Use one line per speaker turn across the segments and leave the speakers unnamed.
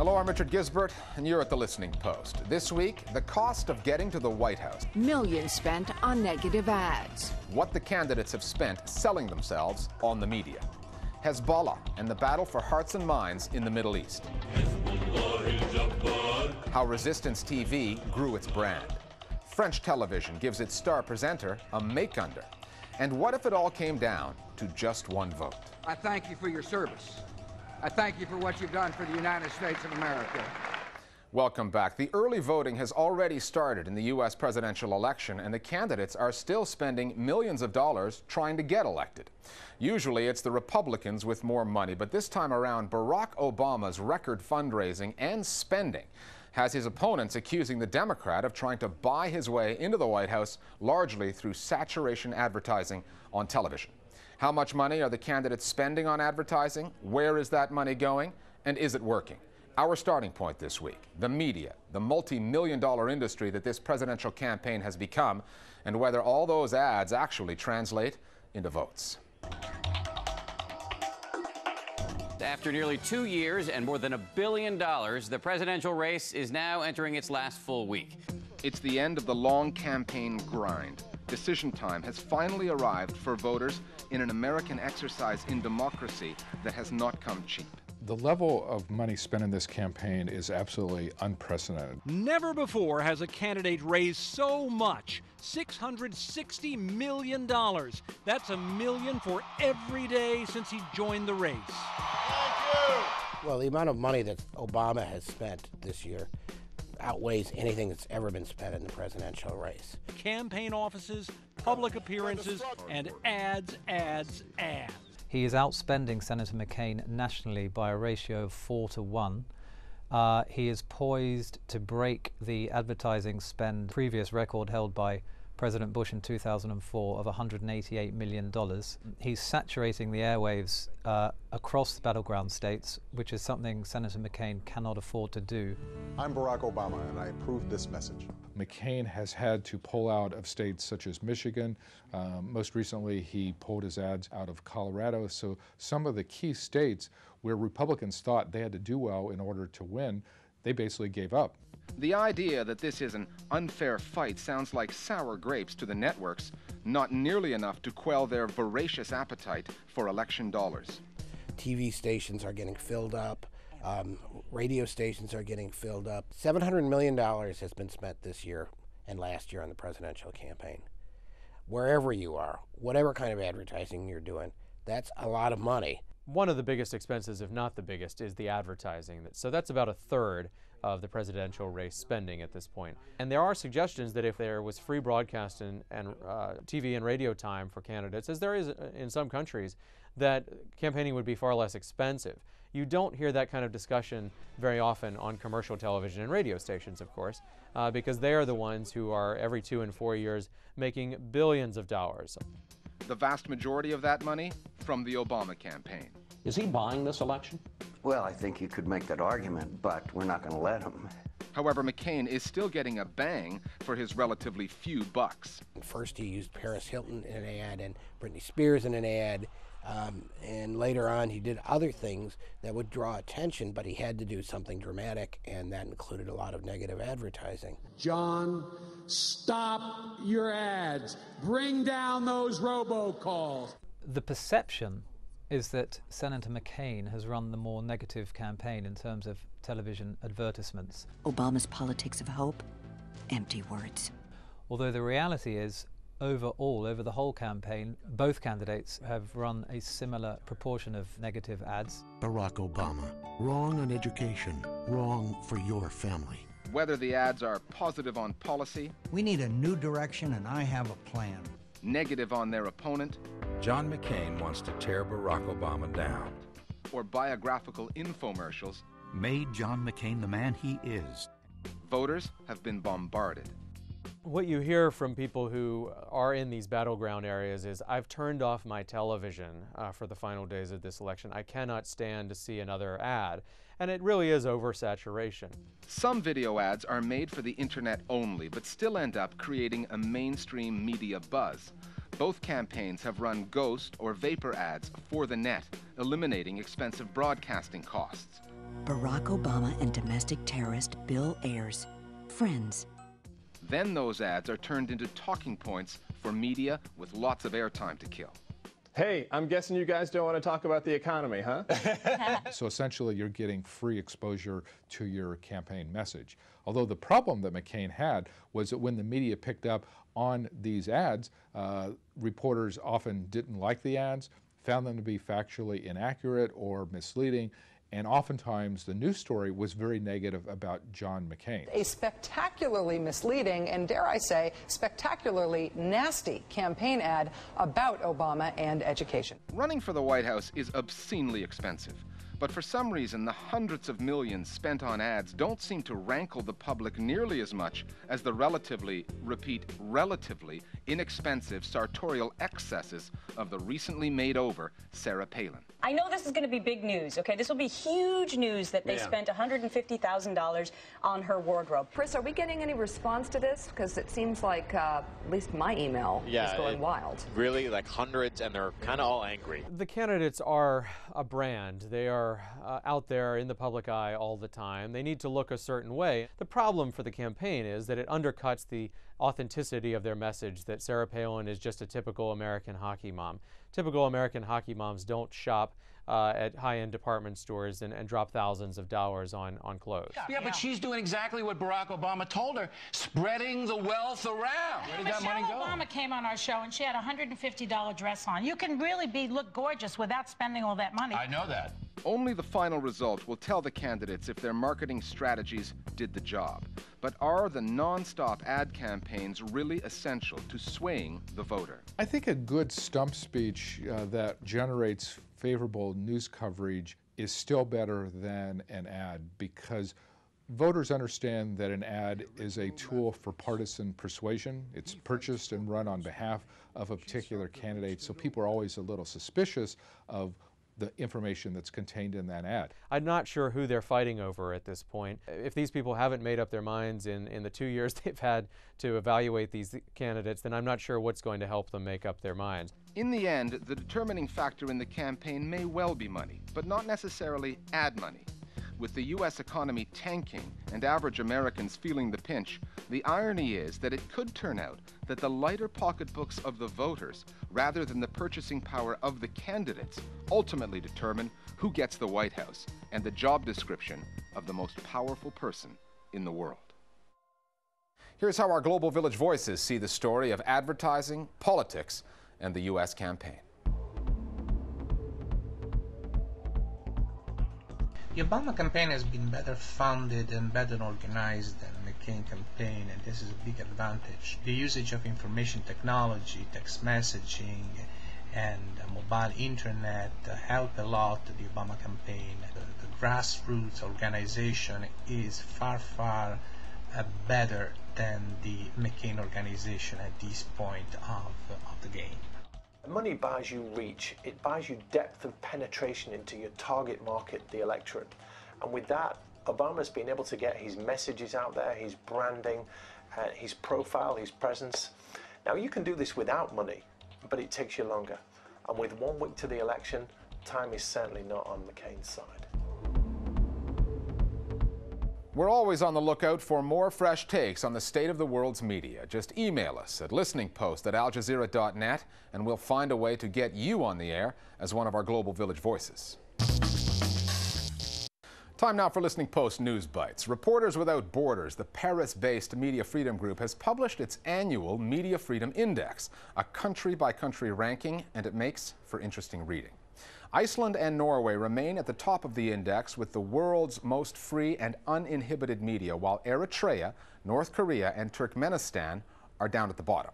Hello, I'm Richard Gisbert, and you're at The Listening Post. This week, the cost of getting to the White House.
Millions spent on negative ads.
What the candidates have spent selling themselves on the media. Hezbollah and the battle for hearts and minds in the Middle East. How Resistance TV grew its brand. French television gives its star presenter a make-under. And what if it all came down to just one vote?
I thank you for your service. I thank you for what you've done for the United States of America.
Welcome back. The early voting has already started in the U.S. presidential election, and the candidates are still spending millions of dollars trying to get elected. Usually it's the Republicans with more money, but this time around, Barack Obama's record fundraising and spending has his opponents accusing the Democrat of trying to buy his way into the White House largely through saturation advertising on television. How much money are the candidates spending on advertising? Where is that money going? And is it working? Our starting point this week, the media, the multi-million-dollar industry that this presidential campaign has become, and whether all those ads actually translate into votes.
After nearly 2 years and more than $1 billion, the presidential race is now entering its last full week.
It's the end of the long campaign grind. Decision time has finally arrived for voters in an American exercise in democracy that has not come cheap.
The level of money spent in this campaign is absolutely unprecedented.
Never before has a candidate raised so much, $660 million. That's $1 million for every day since he joined the race.
Thank you. Well, the amount of money that Obama has spent this year outweighs anything that's ever been spent in the presidential race.
Campaign offices, public appearances, and ads.
He is outspending Senator McCain nationally by a ratio of 4 to 1. He is poised to break the advertising spend previous record held by President Bush in 2004 of $188 million. He's saturating the airwaves across the battleground states, which is something Senator McCain cannot afford to do.
I'm Barack Obama, and I approve this message.
McCain has had to pull out of states such as Michigan. Most recently, he pulled his ads out of Colorado. So some of the key states where Republicans thought they had to do well in order to win, they basically gave up.
The idea that this is an unfair fight sounds like sour grapes to the networks, not nearly enough to quell their voracious appetite for election dollars.
TV stations are getting filled up. Radio stations are getting filled up. $700 million has been spent this year and last year on the presidential campaign. Wherever you are, whatever kind of advertising you're doing, that's a lot of money.
One of the biggest expenses, if not the biggest, is the advertising. So that's about a third of the presidential race spending at this point. And there are suggestions that if there was free broadcast and TV and radio time for candidates, as there is in some countries, that campaigning would be far less expensive. You don't hear that kind of discussion very often on commercial television and radio stations, of course, because they are the ones who are every 2 and 4 years making billions of dollars.
The vast majority of that money from the Obama campaign.
Is he buying this election?
Well, I think you could make that argument, but we're not going to let him.
However, McCain is still getting a bang for his relatively few bucks.
First he used Paris Hilton in an ad and Britney Spears in an ad, and later on he did other things that would draw attention, but he had to do something dramatic, and that included a lot of negative advertising.
John, stop your ads. Bring down those robocalls.
The perception is that Senator McCain has run the more negative campaign in terms of television advertisements.
Obama's politics of hope, empty words.
Although the reality is, overall, over the whole campaign, both candidates have run a similar proportion of negative ads.
Barack Obama, wrong on education, wrong for your family.
Whether the ads are positive on policy,
we need a new direction, and I have a plan.
Negative on their opponent,
John McCain wants to tear Barack Obama down.
Or biographical infomercials
made John McCain the man he is.
Voters have been bombarded.
What you hear from people who are in these battleground areas is, I've turned off my television for the final days of this election. I cannot stand to see another ad. And it really is oversaturation.
Some video ads are made for the internet only, but still end up creating a mainstream media buzz. Both campaigns have run ghost or vapor ads for the net, eliminating expensive broadcasting costs.
Barack Obama and domestic terrorist Bill Ayers. Friends.
Then those ads are turned into talking points for media with lots of airtime to kill.
Hey, I'm guessing you guys don't want to talk about the economy, huh?
So essentially, you're getting free exposure to your campaign message. Although the problem that McCain had was that when the media picked up on these ads, reporters often didn't like the ads, found them to be factually inaccurate or misleading, and oftentimes the news story was very negative about John McCain.
A spectacularly misleading and, dare I say, spectacularly nasty campaign ad about Obama and education.
Running for the White House is obscenely expensive. But for some reason, the hundreds of millions spent on ads don't seem to rankle the public nearly as much as the relatively inexpensive sartorial excesses of the recently made over Sarah Palin.
I know this is going to be big news, okay? This will be huge news that they spent $150,000 on her wardrobe.
Chris, are we getting any response to this? Because it seems like at least my email is going wild.
Really, like hundreds, and they're kind of all angry.
The candidates are a brand. They are out there in the public eye all the time. They need to look a certain way. The problem for the campaign is that it undercuts the authenticity of their message that Sarah Palin is just a typical American hockey mom. Typical American hockey moms don't shop at high-end department stores and drop thousands of dollars on clothes.
Yeah, but she's doing exactly what Barack Obama told her, spreading the wealth around. Where did that money go?
Michelle Obama came on our show and she had a $150 dress on. You can really look gorgeous without spending all that money.
I know that.
Only the final result will tell the candidates if their marketing strategies did the job. But are the non-stop ad campaigns really essential to swaying the voter?
I think a good stump speech that generates favorable news coverage is still better than an ad, because voters understand that an ad is a tool for partisan persuasion. It's purchased and run on behalf of a particular candidate, so people are always a little suspicious of the information that's contained in that ad.
I'm not sure who they're fighting over at this point. If these people haven't made up their minds in the 2 years they've had to evaluate these candidates, then I'm not sure what's going to help them make up their minds.
In the end, the determining factor in the campaign may well be money, but not necessarily ad money. With the U.S. economy tanking and average Americans feeling the pinch, the irony is that it could turn out that the lighter pocketbooks of the voters, rather than the purchasing power of the candidates, ultimately determine who gets the White House and the job description of the most powerful person in the world. Here's how our Global Village Voices see the story of advertising, politics, and the U.S. campaign.
The Obama campaign has been better funded and better organized than the McCain campaign, and this is a big advantage. The usage of information technology, text messaging, and mobile internet help a lot the Obama campaign. The grassroots organization is far better than the McCain organization at this point of the game.
Money buys you reach, it buys you depth of penetration into your target market, the electorate. And with that, Obama's been able to get his messages out there, his branding, his profile, his presence. Now, you can do this without money, but it takes you longer. And with 1 week to the election, time is certainly not on McCain's side.
We're always on the lookout for more fresh takes on the state of the world's media. Just email us at listeningpost@aljazeera.net and we'll find a way to get you on the air as one of our Global Village Voices. Time now for Listening Post News Bites. Reporters Without Borders, the Paris-based media freedom group, has published its annual Media Freedom Index, a country-by-country ranking, and it makes for interesting reading. Iceland and Norway remain at the top of the index with the world's most free and uninhibited media, while Eritrea, North Korea, and Turkmenistan are down at the bottom.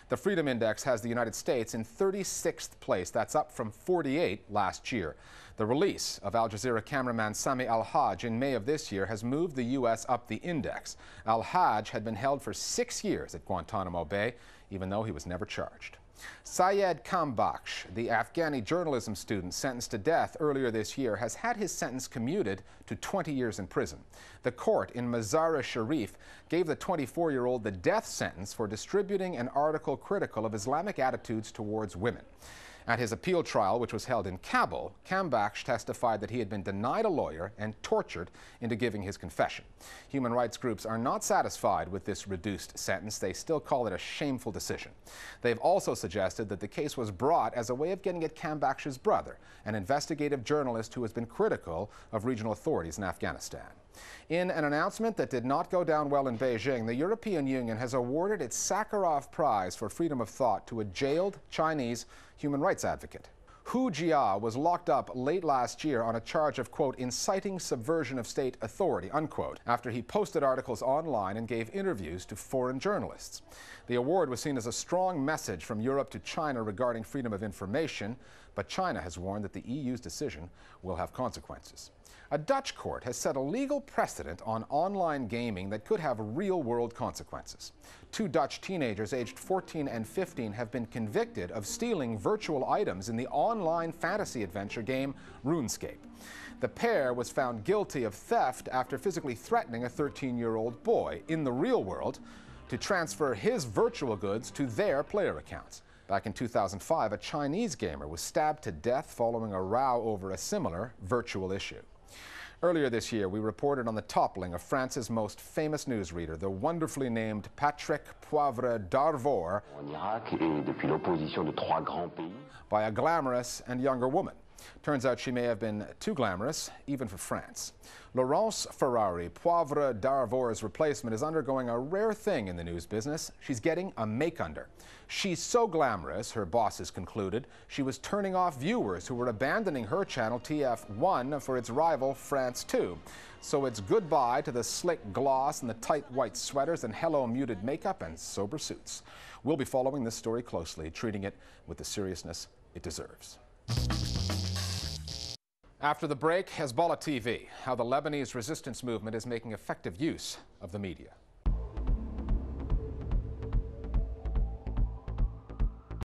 The Freedom Index has the United States in 36th place. That's up from 48 last year. The release of Al Jazeera cameraman Sami Al-Hajj in May of this year has moved the U.S. up the index. Al-Hajj had been held for 6 years at Guantanamo Bay, even though he was never charged. Syed Kambakhsh, the Afghani journalism student sentenced to death earlier this year, has had his sentence commuted to 20 years in prison. The court in Mazar-e-Sharif gave the 24-year-old the death sentence for distributing an article critical of Islamic attitudes towards women. At his appeal trial, which was held in Kabul, Kambakhsh testified that he had been denied a lawyer and tortured into giving his confession. Human rights groups are not satisfied with this reduced sentence. They still call it a shameful decision. They've also suggested that the case was brought as a way of getting at Kambakhsh's brother, an investigative journalist who has been critical of regional authorities in Afghanistan. In an announcement that did not go down well in Beijing, the European Union has awarded its Sakharov Prize for freedom of thought to a jailed Chinese human rights advocate. Hu Jia was locked up late last year on a charge of, quote, inciting subversion of state authority, unquote, after he posted articles online and gave interviews to foreign journalists. The award was seen as a strong message from Europe to China regarding freedom of information, but China has warned that the EU's decision will have consequences. A Dutch court has set a legal precedent on online gaming that could have real-world consequences. 2 Dutch teenagers aged 14 and 15 have been convicted of stealing virtual items in the online fantasy adventure game RuneScape. The pair was found guilty of theft after physically threatening a 13-year-old boy in the real world to transfer his virtual goods to their player accounts. Back in 2005, a Chinese gamer was stabbed to death following a row over a similar virtual issue. Earlier this year, we reported on the toppling of France's most famous newsreader, the wonderfully named Patrick Poivre d'Arvor, by a glamorous and younger woman. Turns out she may have been too glamorous, even for France. Laurence Ferrari, Poivre d'Arvor's replacement, is undergoing a rare thing in the news business. She's getting a make-under. She's so glamorous, her bosses concluded, she was turning off viewers who were abandoning her channel TF1 for its rival France 2. So it's goodbye to the slick gloss and the tight white sweaters and hello muted makeup and sober suits. We'll be following this story closely, treating it with the seriousness it deserves. After the break, Hezbollah TV, how the Lebanese resistance movement is making effective use of the media.